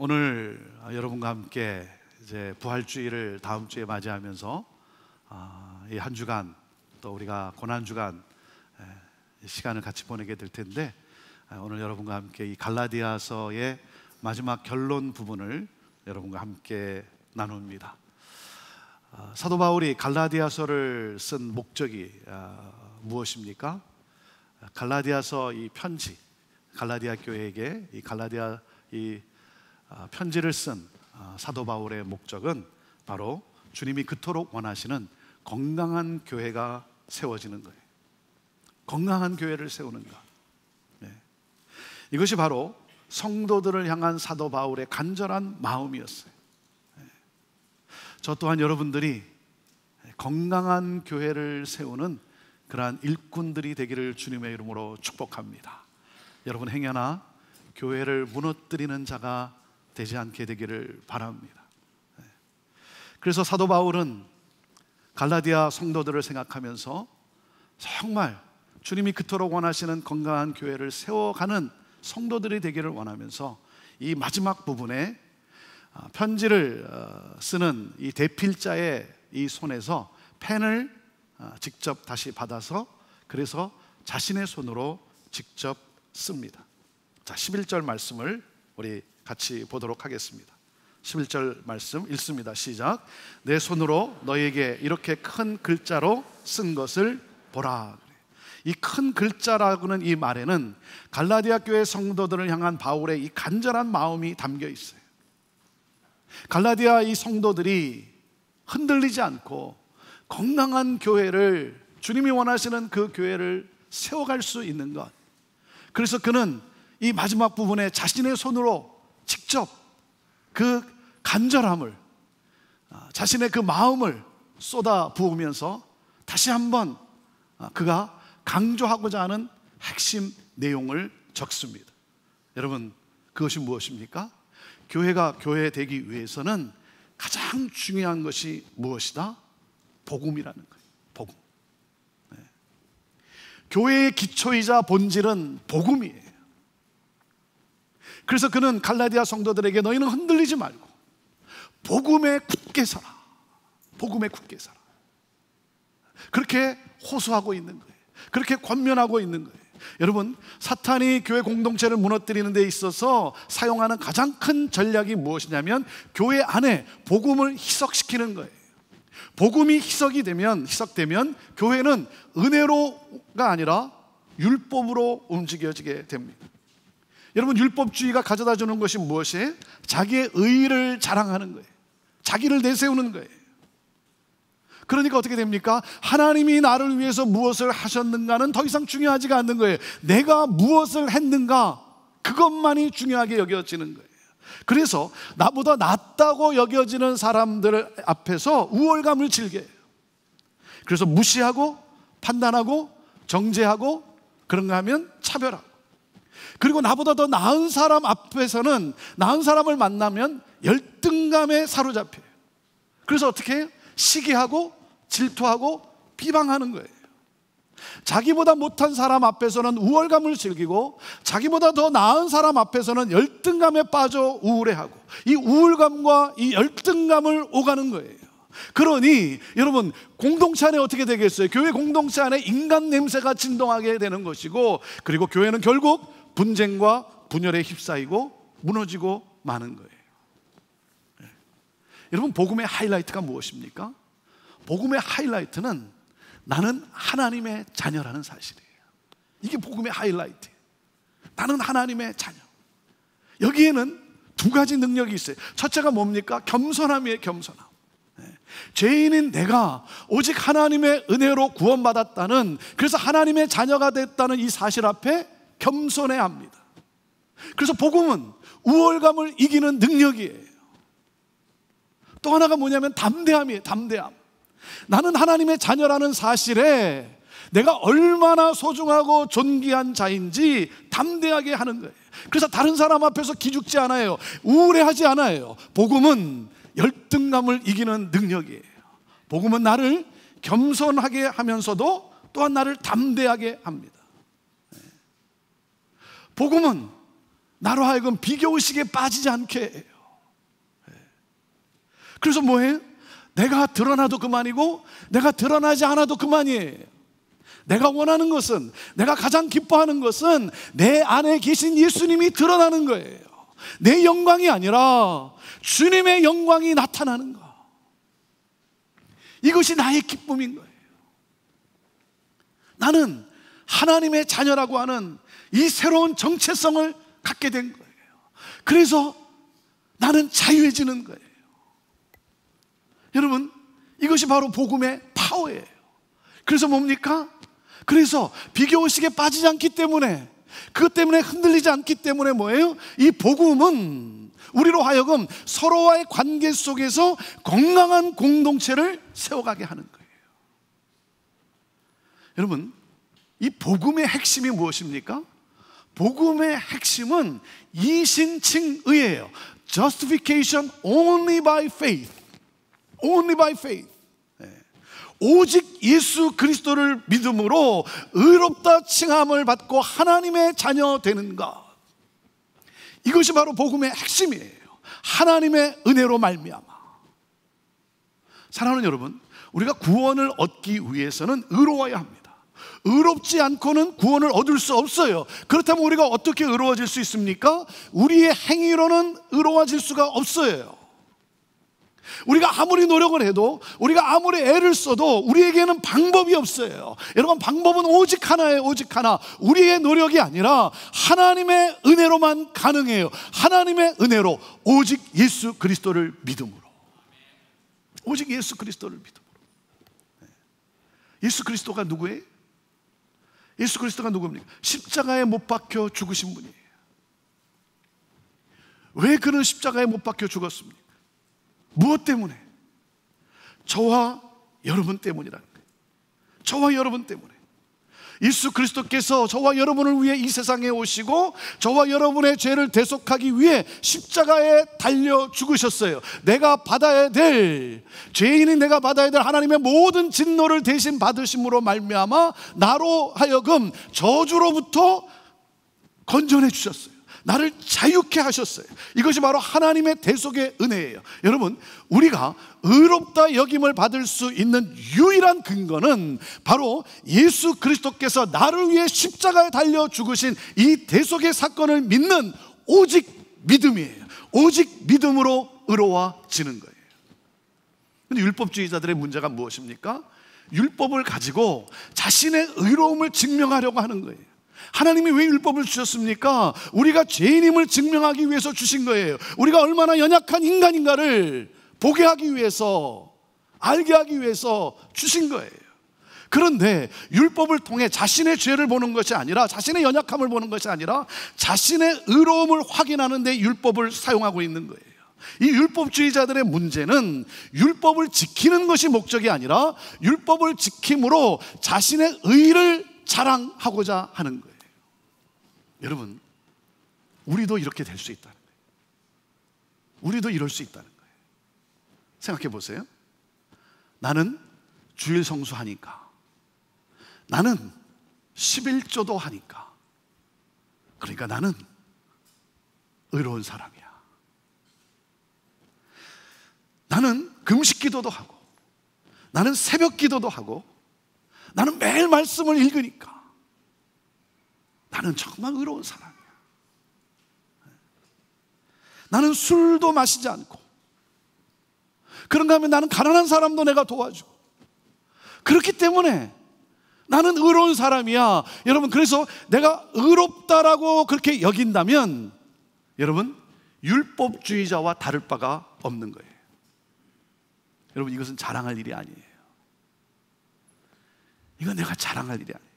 오늘 여러분과 함께 이제 부활주의를 다음 주에 맞이하면서 이 한 주간 또 우리가 고난 주간 시간을 같이 보내게 될 텐데, 오늘 여러분과 함께 이 갈라디아서의 마지막 결론 부분을 여러분과 함께 나눕니다. 사도 바울이 갈라디아서를 쓴 목적이 무엇입니까? 갈라디아서 이 편지, 갈라디아 교회에게 이 갈라디아 편지를 쓴 사도 바울의 목적은 바로 주님이 그토록 원하시는 건강한 교회가 세워지는 거예요. 건강한 교회를 세우는 것. 이것이 바로 성도들을 향한 사도 바울의 간절한 마음이었어요. 저 또한 여러분들이 건강한 교회를 세우는 그러한 일꾼들이 되기를 주님의 이름으로 축복합니다. 여러분 행여나 교회를 무너뜨리는 자가 되지 않게 되기를 바랍니다. 그래서 사도 바울은 갈라디아 성도들을 생각하면서 정말 주님이 그토록 원하시는 건강한 교회를 세워가는 성도들이 되기를 원하면서 이 마지막 부분에 편지를 쓰는 이 대필자의 이 손에서 펜을 직접 다시 받아서 그래서 자신의 손으로 직접 씁니다. 자, 11절 말씀을 우리 같이 보도록 하겠습니다. 11절 말씀 읽습니다. 시작. 내 손으로 너에게 이렇게 큰 글자로 쓴 것을 보라. 이 큰 글자라고는 이 말에는 갈라디아 교회 성도들을 향한 바울의 이 간절한 마음이 담겨 있어요. 갈라디아 이 성도들이 흔들리지 않고 건강한 교회를, 주님이 원하시는 그 교회를 세워갈 수 있는 것. 그래서 그는 이 마지막 부분에 자신의 손으로 직접 그 간절함을, 자신의 그 마음을 쏟아 부으면서 다시 한번 그가 강조하고자 하는 핵심 내용을 적습니다. 여러분, 그것이 무엇입니까? 교회가 교회 되기 위해서는 가장 중요한 것이 무엇이다? 복음이라는 거예요. 복음. 교회의 기초이자 본질은 복음이에요. 그래서 그는 갈라디아 성도들에게 너희는 흔들리지 말고 복음에 굳게 서라. 복음에 굳게 서라. 그렇게 호소하고 있는 거예요. 그렇게 권면하고 있는 거예요. 여러분, 사탄이 교회 공동체를 무너뜨리는 데 있어서 사용하는 가장 큰 전략이 무엇이냐면 교회 안에 복음을 희석시키는 거예요. 복음이 희석되면 교회는 은혜로가 아니라 율법으로 움직여지게 됩니다. 여러분, 율법주의가 가져다 주는 것이 무엇이에요? 자기의 의의를 자랑하는 거예요. 자기를 내세우는 거예요. 그러니까 어떻게 됩니까? 하나님이 나를 위해서 무엇을 하셨는가는 더 이상 중요하지가 않는 거예요. 내가 무엇을 했는가, 그것만이 중요하게 여겨지는 거예요. 그래서 나보다 낫다고 여겨지는 사람들 앞에서 우월감을 즐겨요. 그래서 무시하고 판단하고 정죄하고 그런가 하면 차별하고, 그리고 나보다 더 나은 사람 앞에서는, 나은 사람을 만나면 열등감에 사로잡혀요. 그래서 어떻게 해요? 시기하고 질투하고 비방하는 거예요. 자기보다 못한 사람 앞에서는 우월감을 즐기고 자기보다 더 나은 사람 앞에서는 열등감에 빠져 우울해하고, 이 우울감과 이 열등감을 오가는 거예요. 그러니 여러분, 공동체 안에 어떻게 되겠어요? 교회 공동체 안에 인간 냄새가 진동하게 되는 것이고, 그리고 교회는 결국 분쟁과 분열에 휩싸이고 무너지고 마는 거예요. 여러분, 복음의 하이라이트가 무엇입니까? 복음의 하이라이트는 나는 하나님의 자녀라는 사실이에요. 이게 복음의 하이라이트예요. 나는 하나님의 자녀. 여기에는 두 가지 능력이 있어요. 첫째가 뭡니까? 겸손함이에요. 겸손함. 죄인인 내가 오직 하나님의 은혜로 구원받았다는, 그래서 하나님의 자녀가 됐다는 이 사실 앞에 겸손해야 합니다. 그래서 복음은 우월감을 이기는 능력이에요. 또 하나가 뭐냐면 담대함이에요. 담대함. 나는 하나님의 자녀라는 사실에 내가 얼마나 소중하고 존귀한 자인지 담대하게 하는 거예요. 그래서 다른 사람 앞에서 기죽지 않아요. 우울해하지 않아요. 복음은 열등감을 이기는 능력이에요. 복음은 나를 겸손하게 하면서도 또한 나를 담대하게 합니다. 복음은 나로 하여금 비교의식에 빠지지 않게 해요. 그래서 뭐해요? 내가 드러나도 그만이고 내가 드러나지 않아도 그만이에요. 내가 원하는 것은, 내가 가장 기뻐하는 것은 내 안에 계신 예수님이 드러나는 거예요. 내 영광이 아니라 주님의 영광이 나타나는 거. 이것이 나의 기쁨인 거예요. 나는 하나님의 자녀라고 하는 이 새로운 정체성을 갖게 된 거예요. 그래서 나는 자유해지는 거예요. 여러분, 이것이 바로 복음의 파워예요. 그래서 뭡니까? 그래서 비교의식에 빠지지 않기 때문에, 그것 때문에 흔들리지 않기 때문에 뭐예요? 이 복음은 우리로 하여금 서로와의 관계 속에서 건강한 공동체를 세워가게 하는 거예요. 여러분, 이 복음의 핵심이 무엇입니까? 복음의 핵심은 이신칭의예요. Justification only by faith. Only by faith. 오직 예수 그리스도를 믿음으로 의롭다 칭함을 받고 하나님의 자녀 되는 것. 이것이 바로 복음의 핵심이에요. 하나님의 은혜로 말미암아. 사랑하는 여러분, 우리가 구원을 얻기 위해서는 의로워야 합니다. 의롭지 않고는 구원을 얻을 수 없어요. 그렇다면 우리가 어떻게 의로워질 수 있습니까? 우리의 행위로는 의로워질 수가 없어요. 우리가 아무리 노력을 해도, 우리가 아무리 애를 써도 우리에게는 방법이 없어요. 여러분, 방법은 오직 하나예요. 오직 하나. 우리의 노력이 아니라 하나님의 은혜로만 가능해요. 하나님의 은혜로, 오직 예수 그리스도를 믿음으로. 오직 예수 그리스도를 믿음으로. 예수 그리스도가 누구예요? 예수 그리스도가 누굽니까? 십자가에 못 박혀 죽으신 분이에요. 왜 그는 십자가에 못 박혀 죽었습니까? 무엇 때문에? 저와 여러분 때문이라는 거예요. 저와 여러분 때문에. 예수 그리스도께서 저와 여러분을 위해 이 세상에 오시고 저와 여러분의 죄를 대속하기 위해 십자가에 달려 죽으셨어요. 내가 받아야 될, 죄인인 내가 받아야 될 하나님의 모든 진노를 대신 받으심으로 말미암아 나로 하여금 저주로부터 건져내 주셨어요. 나를 자유케 하셨어요. 이것이 바로 하나님의 대속의 은혜예요. 여러분, 우리가 의롭다 여김을 받을 수 있는 유일한 근거는 바로 예수 그리스도께서 나를 위해 십자가에 달려 죽으신 이 대속의 사건을 믿는 오직 믿음이에요. 오직 믿음으로 의로워지는 거예요. 근데 율법주의자들의 문제가 무엇입니까? 율법을 가지고 자신의 의로움을 증명하려고 하는 거예요. 하나님이 왜 율법을 주셨습니까? 우리가 죄인임을 증명하기 위해서 주신 거예요. 우리가 얼마나 연약한 인간인가를 보게 하기 위해서, 알게 하기 위해서 주신 거예요. 그런데 율법을 통해 자신의 죄를 보는 것이 아니라, 자신의 연약함을 보는 것이 아니라 자신의 의로움을 확인하는 데 율법을 사용하고 있는 거예요. 이 율법주의자들의 문제는 율법을 지키는 것이 목적이 아니라 율법을 지킴으로 자신의 의를 자랑하고자 하는 거예요. 여러분, 우리도 이렇게 될 수 있다는 거예요. 우리도 이럴 수 있다는 거예요. 생각해 보세요. 나는 주일 성수하니까, 나는 11조도 하니까, 그러니까 나는 의로운 사람이야. 나는 금식 기도도 하고, 나는 새벽 기도도 하고, 나는 매일 말씀을 읽으니까 나는 정말 의로운 사람이야. 나는 술도 마시지 않고, 그런가 하면 나는 가난한 사람도 내가 도와주고, 그렇기 때문에 나는 의로운 사람이야. 여러분, 그래서 내가 의롭다라고 그렇게 여긴다면 여러분, 율법주의자와 다를 바가 없는 거예요. 여러분, 이것은 자랑할 일이 아니에요. 이건 내가 자랑할 일이 아니에요.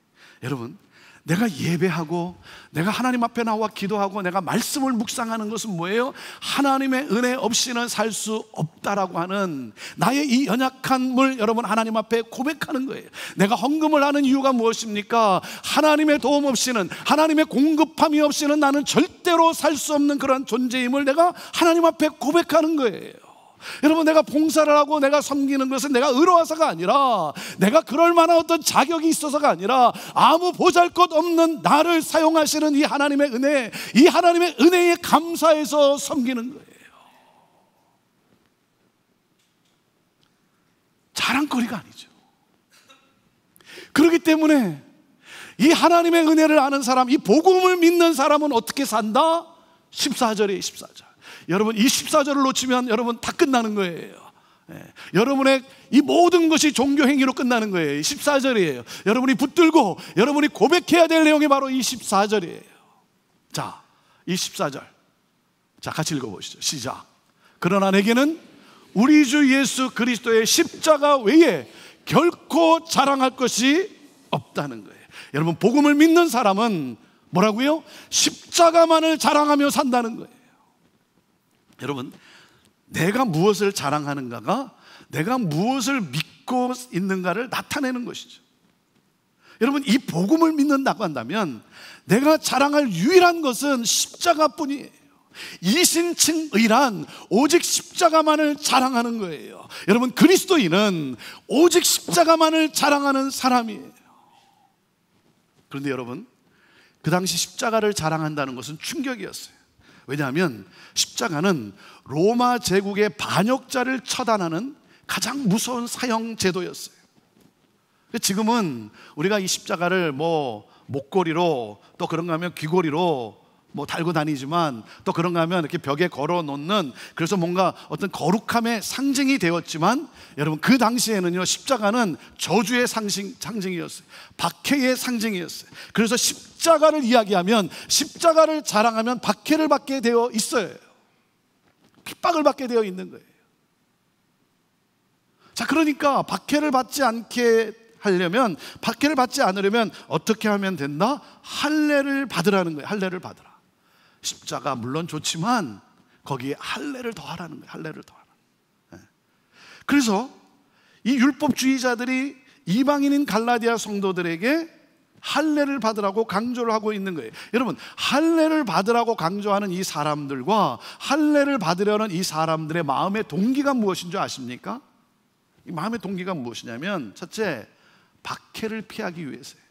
여러분, 내가 예배하고 내가 하나님 앞에 나와 기도하고 내가 말씀을 묵상하는 것은 뭐예요? 하나님의 은혜 없이는 살 수 없다라고 하는 나의 이 연약함을 여러분 하나님 앞에 고백하는 거예요. 내가 헌금을 하는 이유가 무엇입니까? 하나님의 도움 없이는, 하나님의 공급함이 없이는 나는 절대로 살 수 없는 그런 존재임을 내가 하나님 앞에 고백하는 거예요. 여러분, 내가 봉사를 하고 내가 섬기는 것은 내가 의로워서가 아니라, 내가 그럴 만한 어떤 자격이 있어서가 아니라, 아무 보잘것없는 나를 사용하시는 이 하나님의 은혜, 이 하나님의 은혜에 감사해서 섬기는 거예요. 자랑거리가 아니죠. 그렇기 때문에 이 하나님의 은혜를 아는 사람, 이 복음을 믿는 사람은 어떻게 산다? 14절이에요. 14절. 여러분, 이 14절을 놓치면 여러분 다 끝나는 거예요. 여러분의 이 모든 것이 종교 행위로 끝나는 거예요. 14절이에요. 여러분이 붙들고 여러분이 고백해야 될 내용이 바로 이 14절이에요. 자, 이 14절, 자, 같이 읽어보시죠. 시작. 그러나 내게는 우리 주 예수 그리스도의 십자가 외에 결코 자랑할 것이 없다는 거예요. 여러분, 복음을 믿는 사람은 뭐라고요? 십자가만을 자랑하며 산다는 거예요. 여러분, 내가 무엇을 자랑하는가가 내가 무엇을 믿고 있는가를 나타내는 것이죠. 여러분, 이 복음을 믿는다고 한다면 내가 자랑할 유일한 것은 십자가뿐이에요. 이신칭의란 오직 십자가만을 자랑하는 거예요. 여러분, 그리스도인은 오직 십자가만을 자랑하는 사람이에요. 그런데 여러분, 그 당시 십자가를 자랑한다는 것은 충격이었어요. 왜냐하면 십자가는 로마 제국의 반역자를 처단하는 가장 무서운 사형 제도였어요. 지금은 우리가 이 십자가를 목걸이로, 또 그런가 하면 귀걸이로 달고 다니지만, 또 그런가 하면 이렇게 벽에 걸어 놓는, 그래서 뭔가 어떤 거룩함의 상징이 되었지만, 여러분, 그 당시에는요, 십자가는 저주의 상징이었어요. 박해의 상징이었어요. 그래서 십자가를 이야기하면, 십자가를 자랑하면 박해를 받게 되어 있어요. 핍박을 받게 되어 있는 거예요. 자, 그러니까 박해를 받지 않으려면 어떻게 하면 된다? 할례를 받으라는 거예요. 할례를 받으라. 십자가 물론 좋지만 거기에 할례를 더하라는 거예요. 할례를 더하라. 그래서 이 율법주의자들이 이방인인 갈라디아 성도들에게 할례를 받으라고 강조를 하고 있는 거예요. 여러분, 할례를 받으라고 강조하는 이 사람들과 할례를 받으려는 이 사람들의 마음의 동기가 무엇인 줄 아십니까? 이 마음의 동기가 무엇이냐면, 첫째, 박해를 피하기 위해서예요.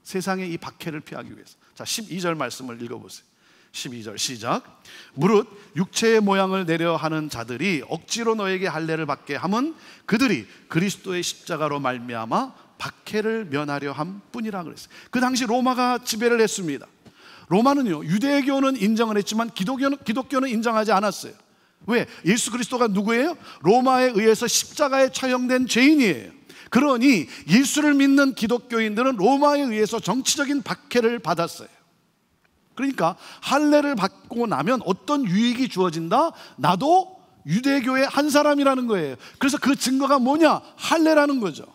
세상의 이 박해를 피하기 위해서. 자, 12절 말씀을 읽어보세요. 12절 시작. 무릇 육체의 모양을 내려 하는 자들이 억지로 너에게 할례를 받게 함은 그들이 그리스도의 십자가로 말미암아 박해를 면하려 함뿐이라 그랬어요. 그 당시 로마가 지배를 했습니다. 로마는요, 유대교는 인정을 했지만 기독교는 인정하지 않았어요. 왜? 예수 그리스도가 누구예요? 로마에 의해서 십자가에 처형된 죄인이에요. 그러니 예수를 믿는 기독교인들은 로마에 의해서 정치적인 박해를 받았어요. 그러니까 할례를 받고 나면 어떤 유익이 주어진다? 나도 유대교의 한 사람이라는 거예요. 그래서 그 증거가 뭐냐? 할례라는 거죠.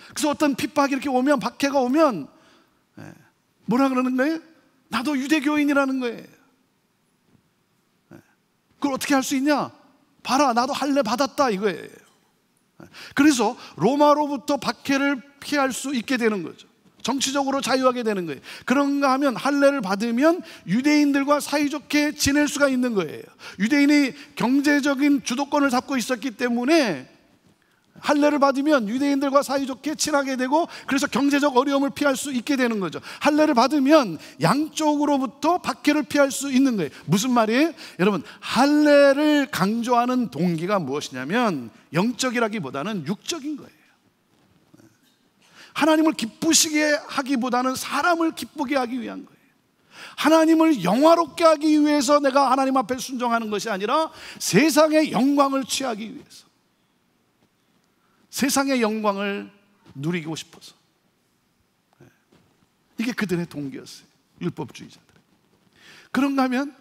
그래서 어떤 핍박이 이렇게 오면, 박해가 오면 뭐라 그러는 거예요? 나도 유대교인이라는 거예요. 그걸 어떻게 할 수 있냐? 봐라, 나도 할례 받았다, 이거예요. 그래서 로마로부터 박해를 피할 수 있게 되는 거죠. 정치적으로 자유하게 되는 거예요. 그런가 하면 할례를 받으면 유대인들과 사이좋게 지낼 수가 있는 거예요. 유대인이 경제적인 주도권을 잡고 있었기 때문에 할례를 받으면 유대인들과 사이좋게 친하게 되고, 그래서 경제적 어려움을 피할 수 있게 되는 거죠. 할례를 받으면 양쪽으로부터 박해를 피할 수 있는 거예요. 무슨 말이에요? 여러분, 할례를 강조하는 동기가 무엇이냐면 영적이라기보다는 육적인 거예요. 하나님을 기쁘시게 하기보다는 사람을 기쁘게 하기 위한 거예요. 하나님을 영화롭게 하기 위해서 내가 하나님 앞에 순종하는 것이 아니라 세상의 영광을 취하기 위해서, 세상의 영광을 누리고 싶어서. 이게 그들의 동기였어요. 율법주의자들. 그런가 하면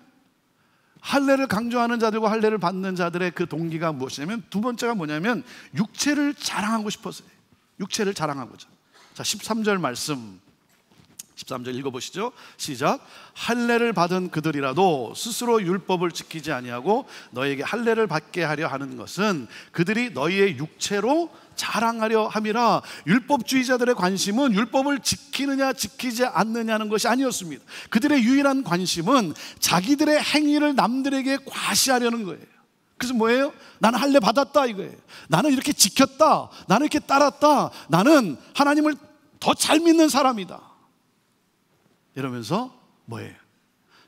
할례를 강조하는 자들과 할례를 받는 자들의 그 동기가 무엇이냐면, 두 번째가 뭐냐면 육체를 자랑하고 싶어서요. 육체를 자랑하고자. 자, 13절 말씀, 13절 읽어보시죠. 시작. 할례를 받은 그들이라도 스스로 율법을 지키지 아니하고 너에게 할례를 받게 하려 하는 것은 그들이 너희의 육체로 자랑하려 함이라. 율법주의자들의 관심은 율법을 지키느냐 지키지 않느냐는 것이 아니었습니다. 그들의 유일한 관심은 자기들의 행위를 남들에게 과시하려는 거예요. 그래서 뭐예요? 나는 할례 받았다 이거예요. 나는 이렇게 지켰다, 나는 이렇게 따랐다, 나는 하나님을 더 잘 믿는 사람이다, 이러면서 뭐예요?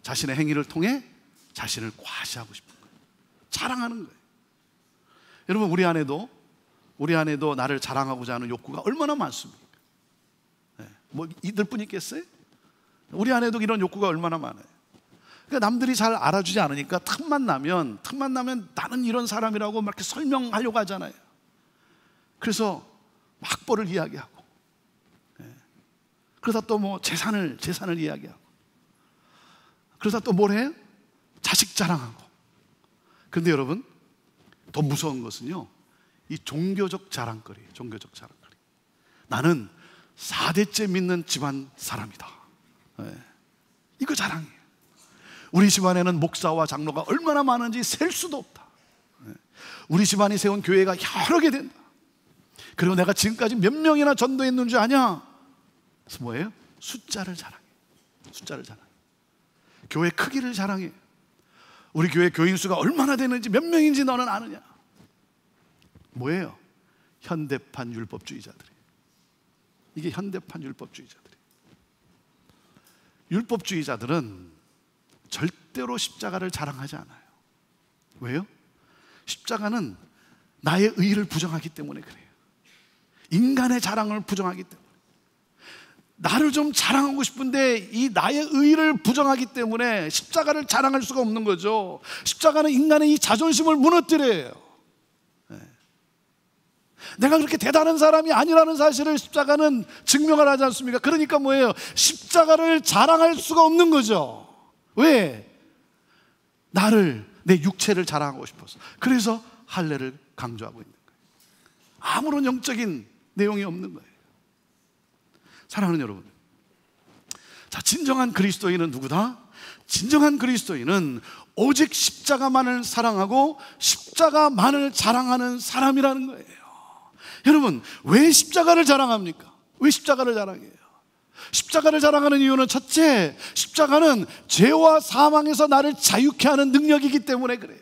자신의 행위를 통해 자신을 과시하고 싶은 거예요. 자랑하는 거예요. 여러분, 우리 안에도 나를 자랑하고자 하는 욕구가 얼마나 많습니까? 뭐 이들 뿐 있겠어요? 우리 안에도 이런 욕구가 얼마나 많아요. 그러니까 남들이 잘 알아주지 않으니까 틈만 나면 나는 이런 사람이라고 막 이렇게 설명하려고 하잖아요. 그래서 막 학벌을 이야기하고, 그러다 또 뭐 재산을 이야기하고, 그러다 또 뭘 해요? 자식 자랑하고. 그런데 여러분, 더 무서운 것은요, 이 종교적 자랑거리예요. 종교적 자랑거리. 나는 4대째 믿는 집안 사람이다. 이거 자랑이에요. 우리 집안에는 목사와 장로가 얼마나 많은지 셀 수도 없다. 우리 집안이 세운 교회가 여러 개 된다. 그리고 내가 지금까지 몇 명이나 전도했는 줄 아냐? 그래서 뭐예요? 숫자를 자랑해. 숫자를 자랑해. 교회 크기를 자랑해. 우리 교회 교인 수가 얼마나 되는지, 몇 명인지 너는 아느냐? 뭐예요? 현대판 율법주의자들이. 이게 현대판 율법주의자들이. 율법주의자들은 절대로 십자가를 자랑하지 않아요. 왜요? 십자가는 나의 의의를 부정하기 때문에 그래요. 인간의 자랑을 부정하기 때문에. 나를 좀 자랑하고 싶은데 이 나의 의의를 부정하기 때문에 십자가를 자랑할 수가 없는 거죠. 십자가는 인간의 이 자존심을 무너뜨려요. 내가 그렇게 대단한 사람이 아니라는 사실을 십자가는 증명을 하지 않습니까? 그러니까 뭐예요? 십자가를 자랑할 수가 없는 거죠. 왜? 내 육체를 자랑하고 싶어서. 그래서 할례를 강조하고 있는 거예요. 아무런 영적인 내용이 없는 거예요. 사랑하는 여러분, 자, 진정한 그리스도인은 누구다? 진정한 그리스도인은 오직 십자가만을 사랑하고 십자가만을 자랑하는 사람이라는 거예요. 여러분, 왜 십자가를 자랑합니까? 왜 십자가를 자랑해요? 십자가를 자랑하는 이유는 첫째, 십자가는 죄와 사망에서 나를 자유케 하는 능력이기 때문에 그래요.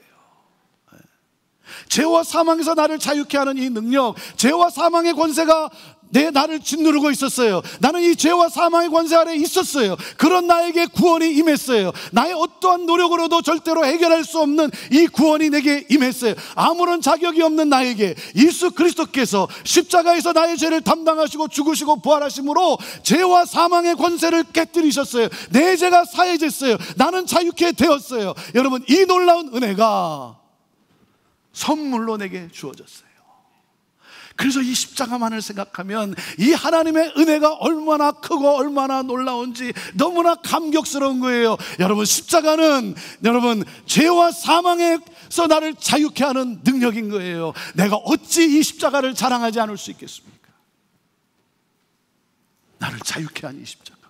죄와 사망에서 나를 자유케 하는 이 능력, 죄와 사망의 권세가 나를 짓누르고 있었어요. 나는 이 죄와 사망의 권세 아래 있었어요. 그런 나에게 구원이 임했어요. 나의 어떠한 노력으로도 절대로 해결할 수 없는 이 구원이 내게 임했어요. 아무런 자격이 없는 나에게 예수 그리스도께서 십자가에서 나의 죄를 담당하시고 죽으시고 부활하심으로 죄와 사망의 권세를 깨뜨리셨어요. 내 죄가 사해졌어요. 나는 자유케 되었어요. 여러분, 이 놀라운 은혜가 선물로 내게 주어졌어요. 그래서 이 십자가만을 생각하면 이 하나님의 은혜가 얼마나 크고 얼마나 놀라운지 너무나 감격스러운 거예요. 여러분, 십자가는 여러분 죄와 사망에서 나를 자유케 하는 능력인 거예요. 내가 어찌 이 십자가를 자랑하지 않을 수 있겠습니까? 나를 자유케 한 이 십자가.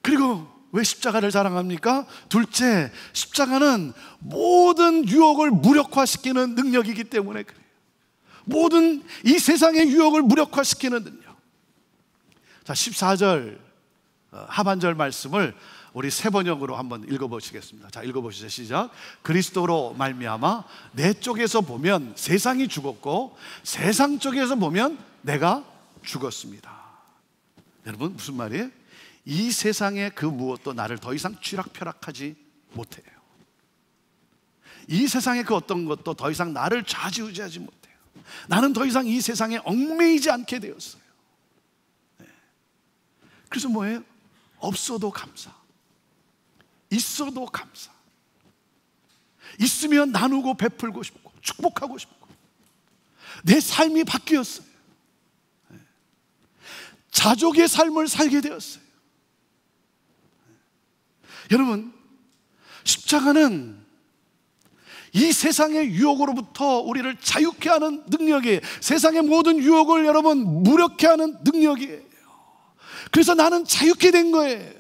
그리고 왜 십자가를 자랑합니까? 둘째, 십자가는 모든 유혹을 무력화시키는 능력이기 때문에 그래요. 모든 이 세상의 유혹을 무력화시키는 능력. 자, 14절 하반절 말씀을 우리 세 번역으로 한번 읽어보시겠습니다. 자, 읽어보시죠. 시작. 그리스도로 말미암아 내 쪽에서 보면 세상이 죽었고 세상 쪽에서 보면 내가 죽었습니다. 여러분, 무슨 말이에요? 이 세상의 그 무엇도 나를 더 이상 쥐락펴락하지 못해요. 이 세상의 그 어떤 것도 더 이상 나를 좌지우지하지 못해요. 나는 더 이상 이 세상에 얽매이지 않게 되었어요. 그래서 뭐예요? 없어도 감사, 있어도 감사. 있으면 나누고 베풀고 싶고 축복하고 싶고 내 삶이 바뀌었어요. 자족의 삶을 살게 되었어요. 여러분, 십자가는 이 세상의 유혹으로부터 우리를 자유케 하는 능력이에요. 세상의 모든 유혹을 여러분 무력케 하는 능력이에요. 그래서 나는 자유케 된 거예요.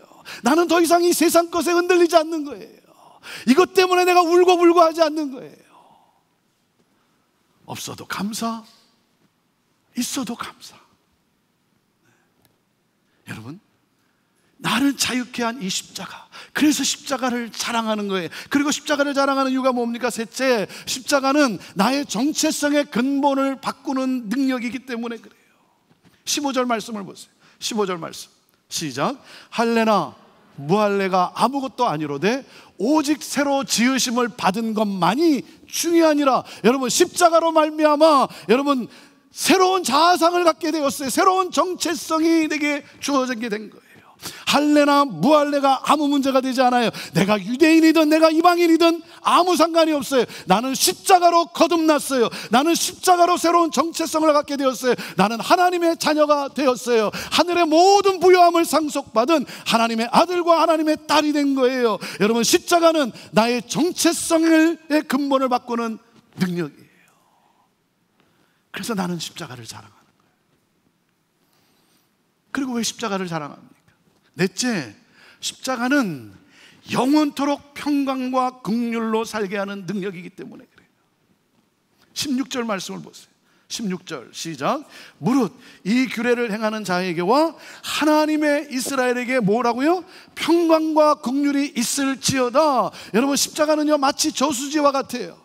나는 더 이상 이 세상 것에 흔들리지 않는 거예요. 이것 때문에 내가 울고불고 하지 않는 거예요. 없어도 감사, 있어도 감사. 여러분, 나를 자유케 한 이 십자가, 그래서 십자가를 자랑하는 거예요. 그리고 십자가를 자랑하는 이유가 뭡니까? 셋째, 십자가는 나의 정체성의 근본을 바꾸는 능력이기 때문에 그래요. 15절 말씀을 보세요. 15절 말씀 시작. 할례나 무할례가 아무것도 아니로되 오직 새로 지으심을 받은 것만이 중요하니라. 여러분, 십자가로 말미암아 여러분 새로운 자아상을 갖게 되었어요. 새로운 정체성이 내게 주어지게 된 거예요. 할례나 무할례가 아무 문제가 되지 않아요. 내가 유대인이든 내가 이방인이든 아무 상관이 없어요. 나는 십자가로 거듭났어요. 나는 십자가로 새로운 정체성을 갖게 되었어요. 나는 하나님의 자녀가 되었어요. 하늘의 모든 부요함을 상속받은 하나님의 아들과 하나님의 딸이 된 거예요. 여러분, 십자가는 나의 정체성의 근본을 바꾸는 능력이에요. 그래서 나는 십자가를 자랑하는 거예요. 그리고 왜 십자가를 자랑합니까? 넷째, 십자가는 영원토록 평강과 긍휼로 살게 하는 능력이기 때문에 그래요. 16절 말씀을 보세요. 16절 시작. 무릇 이 규례를 행하는 자에게와 하나님의 이스라엘에게 뭐라고요? 평강과 긍휼이 있을지어다. 여러분, 십자가는요 마치 저수지와 같아요.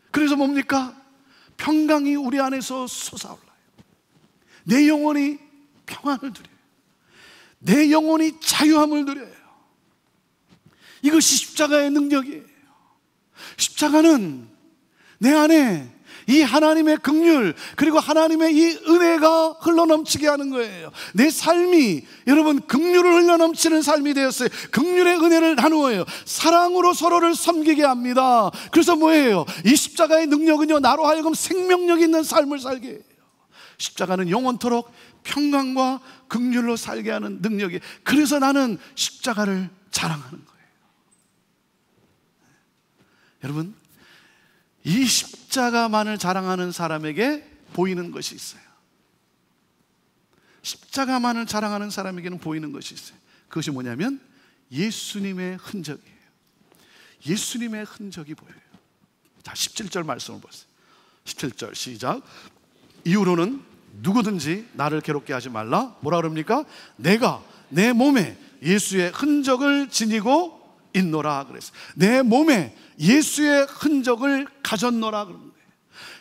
그래서 뭡니까? 평강이 우리 안에서 솟아올라요. 내 영혼이 평안을 누려요. 내 영혼이 자유함을 누려요. 이것이 십자가의 능력이에요. 십자가는 내 안에 이 하나님의 긍휼 그리고 하나님의 이 은혜가 흘러넘치게 하는 거예요. 내 삶이 여러분 긍휼을 흘러넘치는 삶이 되었어요. 긍휼의 은혜를 나누어요. 사랑으로 서로를 섬기게 합니다. 그래서 뭐예요? 이 십자가의 능력은요 나로 하여금 생명력 있는 삶을 살게 해요. 십자가는 영원토록 평강과 긍휼로 살게 하는 능력이. 그래서 나는 십자가를 자랑하는 거예요. 여러분, 이 십자가만을 자랑하는 사람에게 보이는 것이 있어요. 십자가만을 자랑하는 사람에게는 보이는 것이 있어요. 그것이 뭐냐면 예수님의 흔적이에요. 예수님의 흔적이 보여요. 자, 17절 말씀을 보세요. 17절 시작. 이후로는 누구든지 나를 괴롭게 하지 말라. 뭐라 그럽니까? 내가 내 몸에 예수의 흔적을 지니고 있노라 그랬어요. 내 몸에 예수의 흔적을 가졌노라 그런 거예요.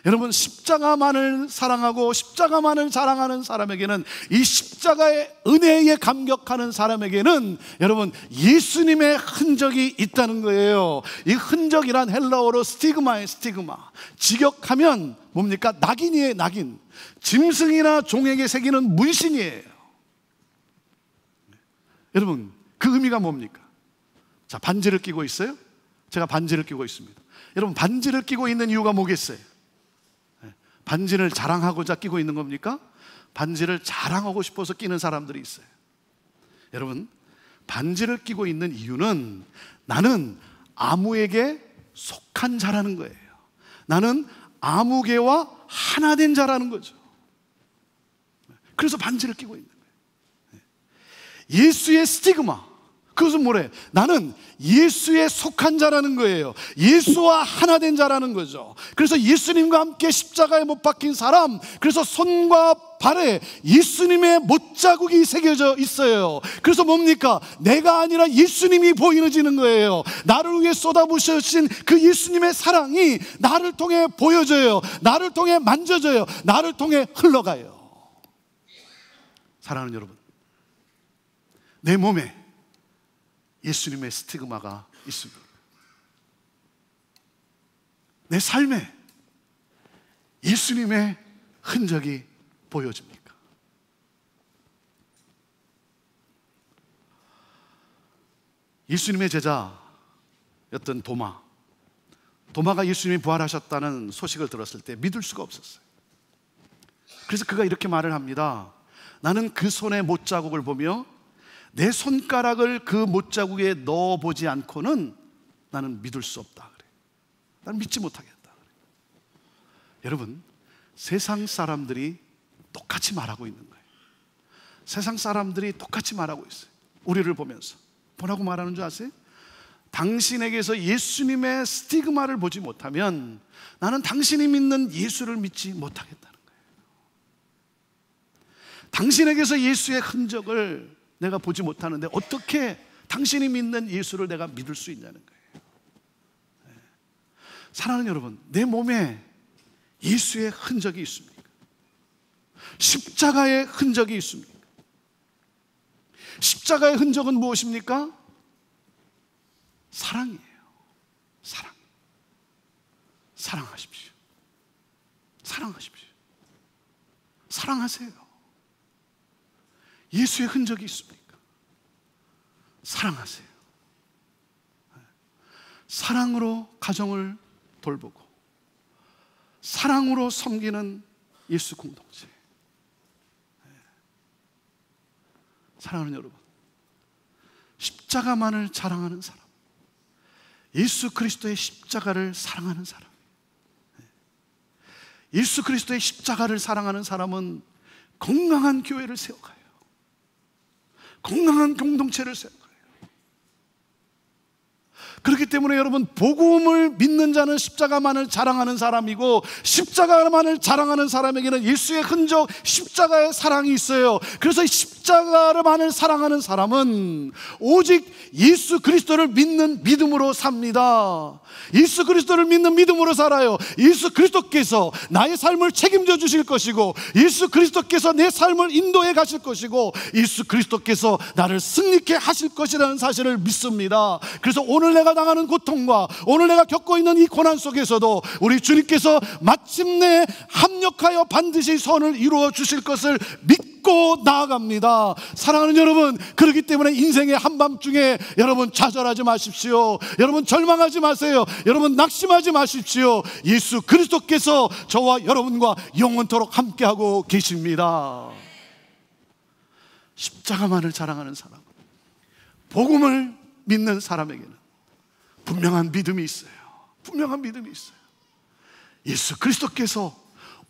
여러분, 십자가만을 사랑하고 십자가만을 자랑하는 사람에게는, 이 십자가의 은혜에 감격하는 사람에게는 여러분 예수님의 흔적이 있다는 거예요. 이 흔적이란 헬라어로 스티그마예요. 스티그마. 직역하면 뭡니까? 낙인이에요. 낙인. 짐승이나 종에게 새기는 문신이에요. 여러분, 그 의미가 뭡니까? 자, 반지를 끼고 있어요? 제가 반지를 끼고 있습니다. 여러분, 반지를 끼고 있는 이유가 뭐겠어요? 반지를 자랑하고자 끼고 있는 겁니까? 반지를 자랑하고 싶어서 끼는 사람들이 있어요. 여러분, 반지를 끼고 있는 이유는 나는 아무에게 속한 자라는 거예요. 나는 아무개와 하나 된 자라는 거죠. 그래서 반지를 끼고 있는 거예요. 예수의 스티그마, 그것은 뭐래? 나는 예수에 속한 자라는 거예요. 예수와 하나 된 자라는 거죠. 그래서 예수님과 함께 십자가에 못 박힌 사람, 그래서 손과 발에 예수님의 못자국이 새겨져 있어요. 그래서 뭡니까? 내가 아니라 예수님이 보이지는 거예요. 나를 위해 쏟아부으신 그 예수님의 사랑이 나를 통해 보여져요. 나를 통해 만져져요. 나를 통해 흘러가요. 사랑하는 여러분, 내 몸에 예수님의 스티그마가 있습니다. 내 삶에 예수님의 흔적이 보여집니까? 예수님의 제자였던 도마가 예수님이 부활하셨다는 소식을 들었을 때 믿을 수가 없었어요. 그래서 그가 이렇게 말을 합니다. 나는 그 손의 못자국을 보며 내 손가락을 그 못자국에 넣어보지 않고는 나는 믿을 수 없다 그래. 나는 믿지 못하겠다 그래. 여러분, 세상 사람들이 똑같이 말하고 있는 거예요. 세상 사람들이 똑같이 말하고 있어요. 우리를 보면서 뭐라고 말하는 줄 아세요? 당신에게서 예수님의 스티그마를 보지 못하면 나는 당신이 믿는 예수를 믿지 못하겠다는 거예요. 당신에게서 예수의 흔적을 내가 보지 못하는데 어떻게 당신이 믿는 예수를 내가 믿을 수 있냐는 거예요. 사랑하는 여러분, 내 몸에 예수의 흔적이 있습니까? 십자가의 흔적이 있습니까? 십자가의 흔적은 무엇입니까? 사랑이에요. 사랑. 사랑하십시오. 사랑하십시오. 사랑하세요. 예수의 흔적이 있습니까? 사랑하세요. 사랑으로 가정을 돌보고 사랑으로 섬기는 예수 공동체. 사랑하는 여러분, 십자가만을 자랑하는 사람, 예수 그리스도의 십자가를 사랑하는 사람, 예수 그리스도의 십자가를 사랑하는 사람은 건강한 교회를 세워가요. 건강한 공동체를 세워가요. 그렇기 때문에 여러분, 복음을 믿는 자는 십자가만을 자랑하는 사람이고 십자가만을 자랑하는 사람에게는 예수의 흔적, 십자가의 사랑이 있어요. 그래서 십자가만을 사랑하는 사람은 오직 예수 그리스도를 믿는 믿음으로 삽니다. 예수 그리스도를 믿는 믿음으로 살아요. 예수 그리스도께서 나의 삶을 책임져 주실 것이고 예수 그리스도께서 내 삶을 인도해 가실 것이고 예수 그리스도께서 나를 승리케 하실 것이라는 사실을 믿습니다. 그래서 오늘 내가 당하는 고통과 오늘 내가 겪고 있는 이 고난 속에서도 우리 주님께서 마침내 합력하여 반드시 선을 이루어 주실 것을 믿고 나아갑니다. 사랑하는 여러분, 그렇기 때문에 인생의 한밤중에 여러분 좌절하지 마십시오. 여러분 절망하지 마세요. 여러분 낙심하지 마십시오. 예수 그리스도께서 저와 여러분과 영원토록 함께하고 계십니다. 십자가만을 자랑하는 사람, 복음을 믿는 사람에게는 분명한 믿음이 있어요. 분명한 믿음이 있어요. 예수 그리스도께서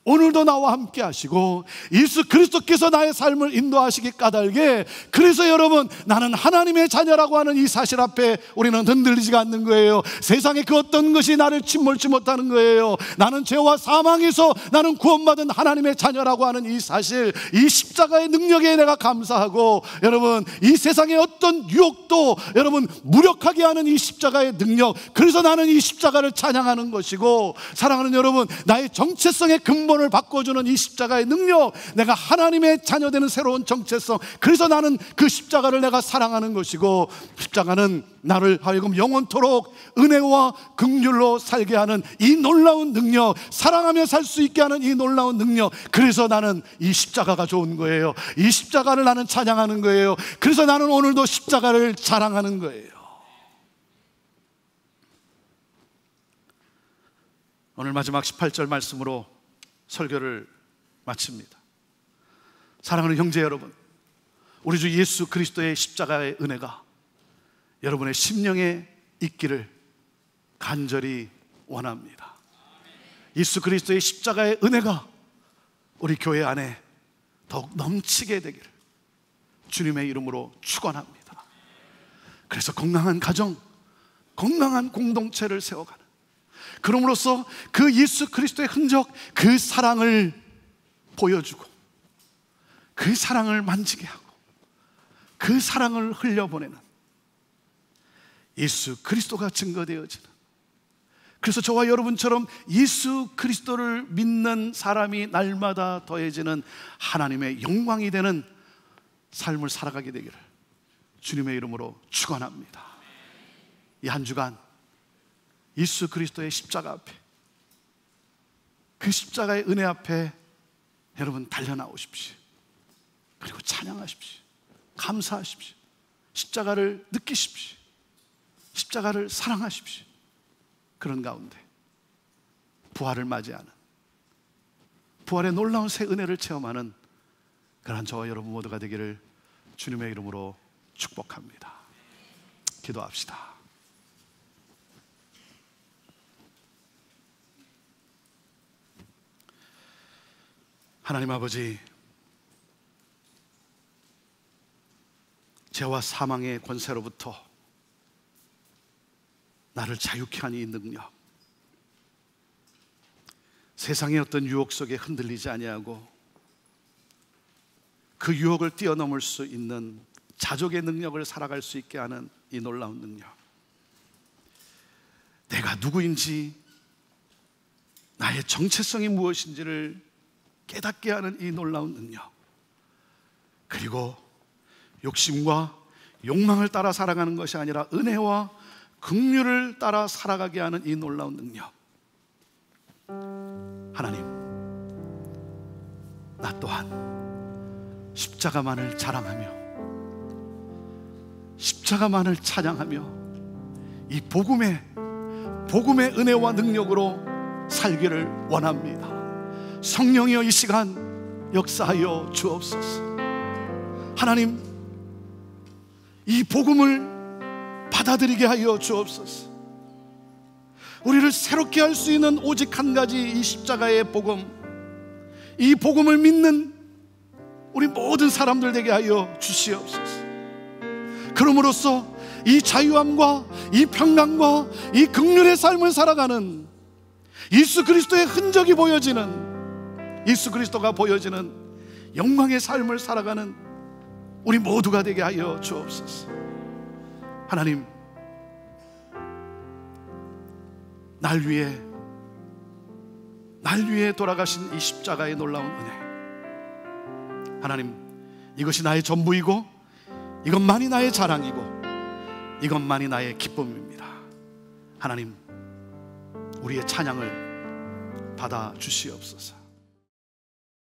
오늘도 나와 함께 하시고 예수 그리스도께서 나의 삶을 인도하시기 까닭에, 그래서 여러분, 나는 하나님의 자녀라고 하는 이 사실 앞에 우리는 흔들리지가 않는 거예요. 세상의 그 어떤 것이 나를 침몰치 못하는 거예요. 나는 죄와 사망에서 나는 구원받은 하나님의 자녀라고 하는 이 사실, 이 십자가의 능력에 내가 감사하고, 여러분, 이 세상의 어떤 유혹도 여러분 무력하게 하는 이 십자가의 능력, 그래서 나는 이 십자가를 찬양하는 것이고, 사랑하는 여러분, 나의 정체성의 근본을 바꿔주는 이 십자가의 능력, 내가 하나님의 자녀되는 새로운 정체성, 그래서 나는 그 십자가를 내가 사랑하는 것이고, 십자가는 나를 하여금 영원토록 은혜와 긍휼로 살게 하는 이 놀라운 능력, 사랑하며 살 수 있게 하는 이 놀라운 능력, 그래서 나는 이 십자가가 좋은 거예요. 이 십자가를 나는 찬양하는 거예요. 그래서 나는 오늘도 십자가를 자랑하는 거예요. 오늘 마지막 18절 말씀으로 설교를 마칩니다. 사랑하는 형제 여러분, 우리 주 예수 그리스도의 십자가의 은혜가 여러분의 심령에 있기를 간절히 원합니다. 예수 그리스도의 십자가의 은혜가 우리 교회 안에 더욱 넘치게 되기를 주님의 이름으로 축원합니다. 그래서 건강한 가정, 건강한 공동체를 세워가는, 그럼으로써 그 예수 그리스도의 흔적, 그 사랑을 보여주고 그 사랑을 만지게 하고 그 사랑을 흘려보내는 예수 그리스도가 증거되어지는, 그래서 저와 여러분처럼 예수 그리스도를 믿는 사람이 날마다 더해지는 하나님의 영광이 되는 삶을 살아가게 되기를 주님의 이름으로 축원합니다. 이 한 주간 예수 그리스도의 십자가 앞에, 그 십자가의 은혜 앞에 여러분 달려나오십시오. 그리고 찬양하십시오. 감사하십시오. 십자가를 느끼십시오. 십자가를 사랑하십시오. 그런 가운데 부활을 맞이하는, 부활의 놀라운 새 은혜를 체험하는 그러한 저와 여러분 모두가 되기를 주님의 이름으로 축복합니다. 기도합시다. 하나님 아버지, 죄와 사망의 권세로부터 나를 자유케 하는 이 능력, 세상의 어떤 유혹 속에 흔들리지 아니하고 그 유혹을 뛰어넘을 수 있는 자족의 능력을 살아갈 수 있게 하는 이 놀라운 능력, 내가 누구인지, 나의 정체성이 무엇인지를 깨닫게 하는 이 놀라운 능력, 그리고 욕심과 욕망을 따라 살아가는 것이 아니라 은혜와 긍휼을 따라 살아가게 하는 이 놀라운 능력. 하나님, 나 또한 십자가만을 자랑하며 십자가만을 찬양하며 이 복음의 은혜와 능력으로 살기를 원합니다. 성령이여, 이 시간 역사하여 주옵소서. 하나님, 이 복음을 받아들이게 하여 주옵소서. 우리를 새롭게 할 수 있는 오직 한 가지, 이 십자가의 복음, 이 복음을 믿는 우리 모든 사람들 되게 하여 주시옵소서. 그럼으로써 이 자유함과 이 평강과 이 긍휼의 삶을 살아가는 예수 그리스도의 흔적이 보여지는, 예수 그리스도가 보여지는 영광의 삶을 살아가는 우리 모두가 되게 하여 주옵소서. 하나님, 날 위해 돌아가신 이 십자가의 놀라운 은혜, 하나님, 이것이 나의 전부이고 이것만이 나의 자랑이고 이것만이 나의 기쁨입니다. 하나님, 우리의 찬양을 받아 주시옵소서.